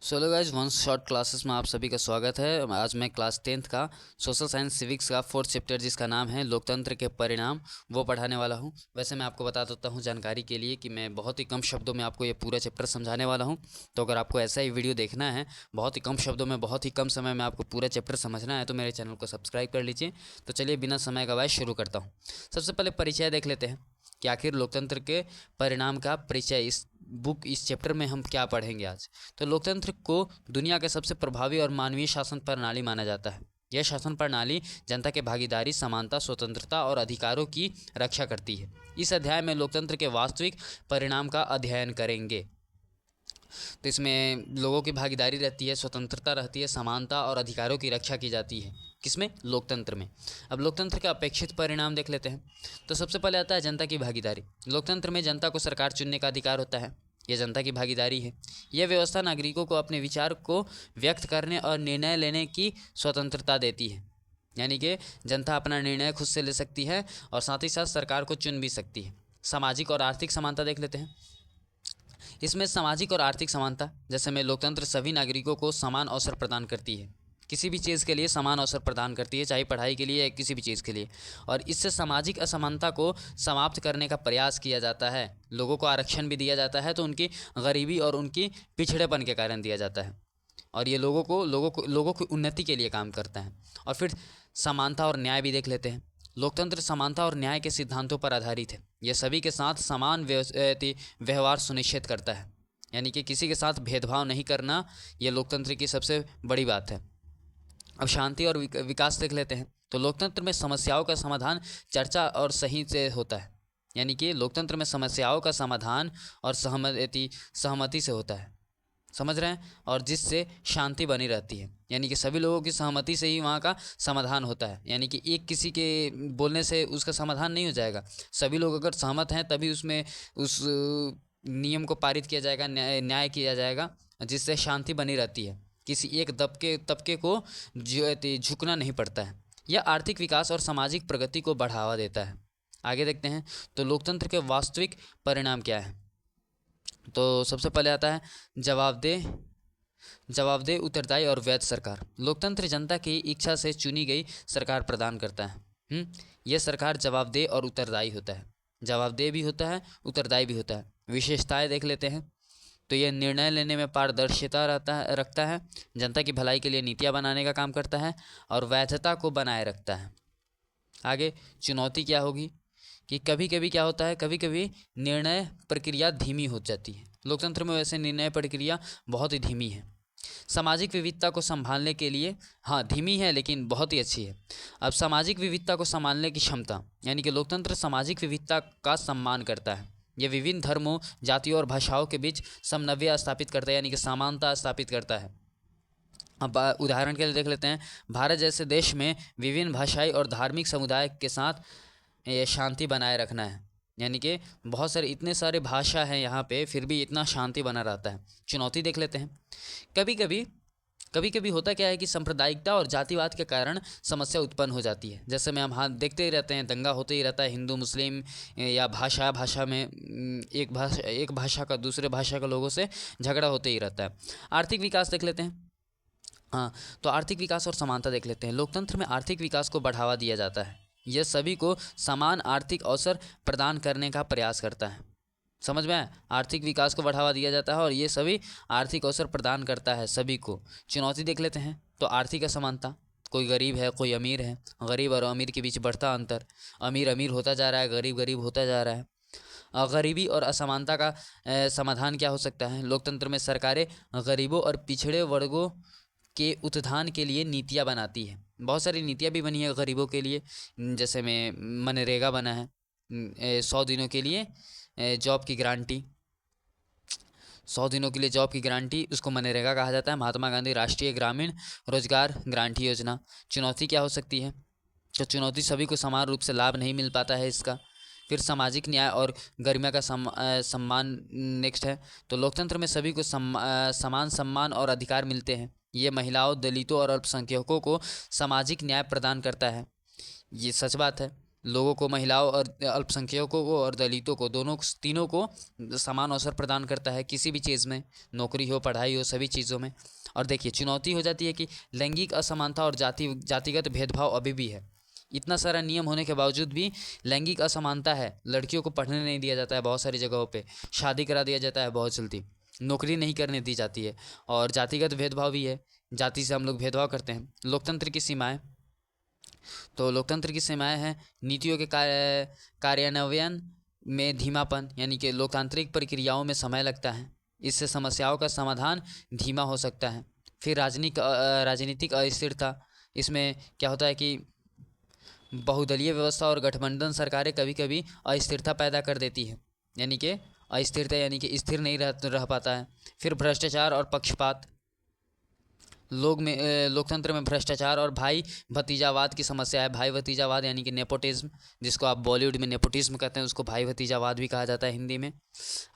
Hello guys, one shot classes में आप सभी का स्वागत है। आज मैं क्लास 10th का सोशल साइंस सिविक्स का 4th चैप्टर जिसका नाम है लोकतंत्र के परिणाम वो पढ़ाने वाला हूं। वैसे मैं आपको बता देता हूं जानकारी के लिए कि मैं बहुत ही कम शब्दों में आपको ये पूरा चैप्टर समझाने वाला हूं। तो अगर आपको ऐसा ही वीडियो देखना है, बहुत ही कम शब्दों में बहुत ही कम समय में आपको पूरा चैप्टर समझना है, तो मेरे चैनल को सब्सक्राइब कर लीजिए। तो चलिए बिना समय गवाए शुरू करता हूँ। सबसे पहले परिचय देख लेते हैं कि आखिर लोकतंत्र के परिणाम का परिचय इस चैप्टर में हम क्या पढ़ेंगे आज। तो लोकतंत्र को दुनिया के सबसे प्रभावी और मानवीय शासन प्रणाली माना जाता है। यह शासन प्रणाली जनता के भागीदारी, समानता, स्वतंत्रता और अधिकारों की रक्षा करती है। इस अध्याय में लोकतंत्र के वास्तविक परिणाम का अध्ययन करेंगे। तो इसमें लोगों की भागीदारी रहती है, स्वतंत्रता रहती है, समानता और अधिकारों की रक्षा की जाती है। किसमें? लोकतंत्र में। अब लोकतंत्र के अपेक्षित परिणाम देख लेते हैं। तो सबसे पहले आता है जनता की भागीदारी। लोकतंत्र में जनता को सरकार चुनने का अधिकार होता है। यह जनता की भागीदारी है। यह व्यवस्था नागरिकों को अपने विचार को व्यक्त करने और निर्णय लेने की स्वतंत्रता देती है। यानी कि जनता अपना निर्णय खुद से ले सकती है और साथ ही साथ सरकार को चुन भी सकती है। सामाजिक और आर्थिक समानता देख लेते हैं। इसमें सामाजिक और आर्थिक समानता, जैसे में लोकतंत्र सभी नागरिकों को समान अवसर प्रदान करती है। किसी भी चीज़ के लिए समान अवसर प्रदान करती है, चाहे पढ़ाई के लिए या किसी भी चीज़ के लिए। और इससे सामाजिक असमानता को समाप्त करने का प्रयास किया जाता है। लोगों को आरक्षण भी दिया जाता है, तो उनकी गरीबी और उनकी पिछड़ेपन के कारण दिया जाता है। और ये लोगों की उन्नति के लिए काम करता है। और फिर समानता और न्याय भी देख लेते हैं। लोकतंत्र समानता और न्याय के सिद्धांतों पर आधारित है। यह सभी के साथ समान व्यवहार सुनिश्चित करता है, यानी कि किसी के साथ भेदभाव नहीं करना, यह लोकतंत्र की सबसे बड़ी बात है। अब शांति और विकास देख लेते हैं। तो लोकतंत्र में समस्याओं का समाधान चर्चा और सही से होता है। यानी कि लोकतंत्र में समस्याओं का समाधान और सहमति से होता है, समझ रहे हैं, और जिससे शांति बनी रहती है। यानी कि सभी लोगों की सहमति से ही वहाँ का समाधान होता है। यानी कि एक किसी के बोलने से उसका समाधान नहीं हो जाएगा। सभी लोग अगर सहमत हैं तभी उसमें उस नियम को पारित किया जाएगा, न्याय किया जाएगा, जिससे शांति बनी रहती है। किसी एक तबके को झुकना नहीं पड़ता है। यह आर्थिक विकास और सामाजिक प्रगति को बढ़ावा देता है। आगे देखते हैं तो लोकतंत्र के वास्तविक परिणाम क्या है। तो सबसे पहले आता है जवाबदेह, उत्तरदायी और वैध सरकार। लोकतंत्र जनता की इच्छा से चुनी गई सरकार प्रदान करता है। यह सरकार जवाबदेह और उत्तरदायी होता है। जवाबदेह भी होता है, उत्तरदायी भी होता है। विशेषताएं देख लेते हैं। तो यह निर्णय लेने में पारदर्शिता रखता है, जनता की भलाई के लिए नीतियाँ बनाने का काम करता है और वैधता को बनाए रखता है। आगे चुनौती क्या होगी कि कभी कभी क्या होता है, कभी कभी निर्णय प्रक्रिया धीमी हो जाती है। लोकतंत्र में वैसे निर्णय प्रक्रिया बहुत ही धीमी है। सामाजिक विविधता को संभालने के लिए, हाँ धीमी है लेकिन बहुत ही अच्छी है। अब सामाजिक विविधता को संभालने की क्षमता, यानी कि लोकतंत्र सामाजिक विविधता का सम्मान करता है। यह विभिन्न धर्मों, जातियों और भाषाओं के बीच समन्वय स्थापित करता है, यानी कि समानता स्थापित करता है। अब उदाहरण के लिए देख लेते हैं। भारत जैसे देश में विभिन्न भाषाई और धार्मिक समुदाय के साथ ये शांति बनाए रखना है। यानी कि बहुत सारे इतने सारे भाषा हैं यहाँ पे, फिर भी इतना शांति बना रहता है। चुनौती देख लेते हैं। कभी कभी होता क्या है कि सांप्रदायिकता और जातिवाद के कारण समस्या उत्पन्न हो जाती है। जैसे में हम देखते ही रहते हैं, दंगा होते ही रहता है। हिंदू मुस्लिम या भाषा में एक भाषा का दूसरे भाषा के लोगों से झगड़ा होते ही रहता है। आर्थिक विकास देख लेते हैं। हाँ, तो आर्थिक विकास और समानता देख लेते हैं। लोकतंत्र में आर्थिक विकास को बढ़ावा दिया जाता है। यह सभी को समान आर्थिक अवसर प्रदान करने का प्रयास करता है। समझ में आया? आर्थिक विकास को बढ़ावा दिया जाता है और ये सभी आर्थिक अवसर प्रदान करता है सभी को। चुनौती देख लेते हैं। तो आर्थिक असमानता, कोई गरीब है, कोई अमीर है। गरीब और अमीर के बीच बढ़ता अंतर, अमीर होता जा रहा है, गरीब होता जा रहा है। गरीबी और असमानता का समाधान क्या हो सकता है। लोकतंत्र में सरकारें गरीबों और पिछड़े वर्गों के उत्थान के लिए नीतियाँ बनाती है। बहुत सारी नीतियाँ भी बनी है गरीबों के लिए, जैसे में मनरेगा बना है, 100 दिनों के लिए जॉब की गारंटी, 100 दिनों के लिए जॉब की गारंटी, उसको मनरेगा कहा जाता है। महात्मा गांधी राष्ट्रीय ग्रामीण रोजगार गारंटी योजना। चुनौती क्या हो सकती है। तो चुनौती सभी को समान रूप से लाभ नहीं मिल पाता है इसका। फिर सामाजिक न्याय और गरिमा का सम्मान नेक्स्ट है। तो लोकतंत्र में सभी को समान सम्मान और अधिकार मिलते हैं। ये महिलाओं, दलितों और अल्पसंख्यकों को सामाजिक न्याय प्रदान करता है। ये सच बात है। लोगों को, महिलाओं और अल्पसंख्यकों को और दलितों को, दोनों तीनों को समान अवसर प्रदान करता है किसी भी चीज़ में, नौकरी हो, पढ़ाई हो, सभी चीज़ों में। और देखिए चुनौती हो जाती है कि लैंगिक असमानता और जातिगत भेदभाव अभी भी है। इतना सारा नियम होने के बावजूद भी लैंगिक असमानता है। लड़कियों को पढ़ने नहीं दिया जाता है, बहुत सारी जगहों पे शादी करा दिया जाता है, बहुत जल्दी नौकरी नहीं करने दी जाती है, और जातिगत भेदभाव भी है, जाति से हम लोग भेदभाव करते हैं। लोकतंत्र की सीमाएं, तो लोकतंत्र की सीमाएं हैं नीतियों के कार्यान्वयन में धीमापन, यानी कि लोकतांत्रिक प्रक्रियाओं में समय लगता है, इससे समस्याओं का समाधान धीमा हो सकता है। फिर राजनीतिक अस्थिरता, इसमें क्या होता है कि बहुदलीय व्यवस्था और गठबंधन सरकारें कभी कभी अस्थिरता पैदा कर देती है, यानी कि अस्थिरता यानी कि स्थिर नहीं रह पाता है। फिर भ्रष्टाचार और पक्षपात, लोकतंत्र में भ्रष्टाचार और भाई भतीजावाद की समस्या है। भाई भतीजावाद यानी कि नेपोटिज्म, जिसको आप बॉलीवुड में नेपोटिज्म कहते हैं, उसको भाई भतीजावाद भी कहा जाता है हिंदी में।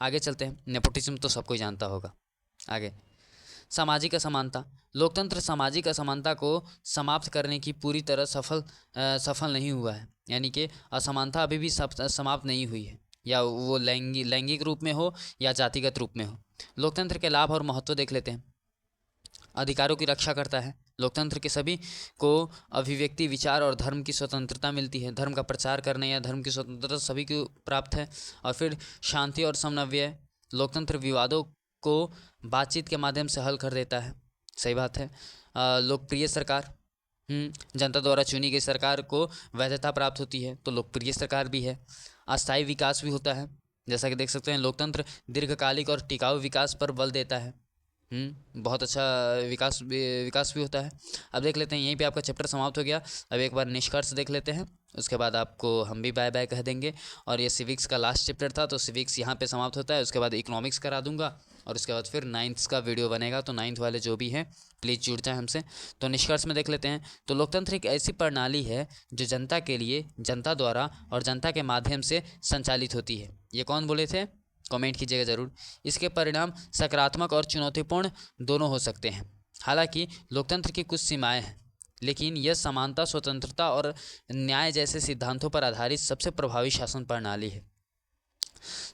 आगे चलते हैं, नेपोटिज्म तो सबको जानता होगा। आगे सामाजिक असमानता, लोकतंत्र सामाजिक असमानता को समाप्त करने की पूरी तरह सफल नहीं हुआ है, यानी कि असमानता अभी भी समाप्त नहीं हुई है, या वो लैंगिक रूप में हो या जातिगत रूप में हो। लोकतंत्र के लाभ और महत्व देख लेते हैं। अधिकारों की रक्षा करता है। लोकतंत्र के सभी को अभिव्यक्ति, विचार और धर्म की स्वतंत्रता मिलती है। धर्म का प्रचार करने या धर्म की स्वतंत्रता सभी को प्राप्त है। और फिर शांति और समन्वय, लोकतंत्र विवादों को बातचीत के माध्यम से हल कर देता है। सही बात है। लोकप्रिय सरकार, जनता द्वारा चुनी गई सरकार को वैधता प्राप्त होती है, तो लोकप्रिय सरकार भी है। अस्थायी विकास भी होता है, जैसा कि देख सकते हैं लोकतंत्र दीर्घकालिक और टिकाऊ विकास पर बल देता है। बहुत अच्छा विकास भी होता है। अब देख लेते हैं, यहीं पे आपका चैप्टर समाप्त हो गया। अब एक बार निष्कर्ष देख लेते हैं, उसके बाद आपको हम भी बाय बाय कह देंगे। और ये सिविक्स का लास्ट चैप्टर था, तो सिविक्स यहाँ पे समाप्त होता है। उसके बाद इकोनॉमिक्स करा दूंगा, और उसके बाद फिर 9th का वीडियो बनेगा, तो 9th वाले जो भी हैं प्लीज़ जुड़ जाएं हमसे। तो निष्कर्ष में देख लेते हैं, तो लोकतंत्र एक ऐसी प्रणाली है जो जनता के लिए, जनता द्वारा और जनता के माध्यम से संचालित होती है। ये कौन बोले थे, कमेंट कीजिएगा ज़रूर। इसके परिणाम सकारात्मक और चुनौतीपूर्ण दोनों हो सकते हैं। हालांकि लोकतंत्र की कुछ सीमाएं हैं, लेकिन यह समानता, स्वतंत्रता और न्याय जैसे सिद्धांतों पर आधारित सबसे प्रभावी शासन प्रणाली है।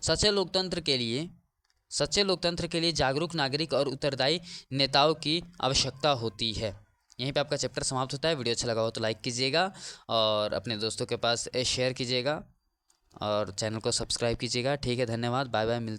सच्चे लोकतंत्र के लिए जागरूक नागरिक और उत्तरदायी नेताओं की आवश्यकता होती है। यहीं पे आपका चैप्टर समाप्त होता है। वीडियो अच्छा लगा हो तो लाइक कीजिएगा, और अपने दोस्तों के पास शेयर कीजिएगा, और चैनल को सब्सक्राइब कीजिएगा। ठीक है, धन्यवाद, बाय बाय, मिलते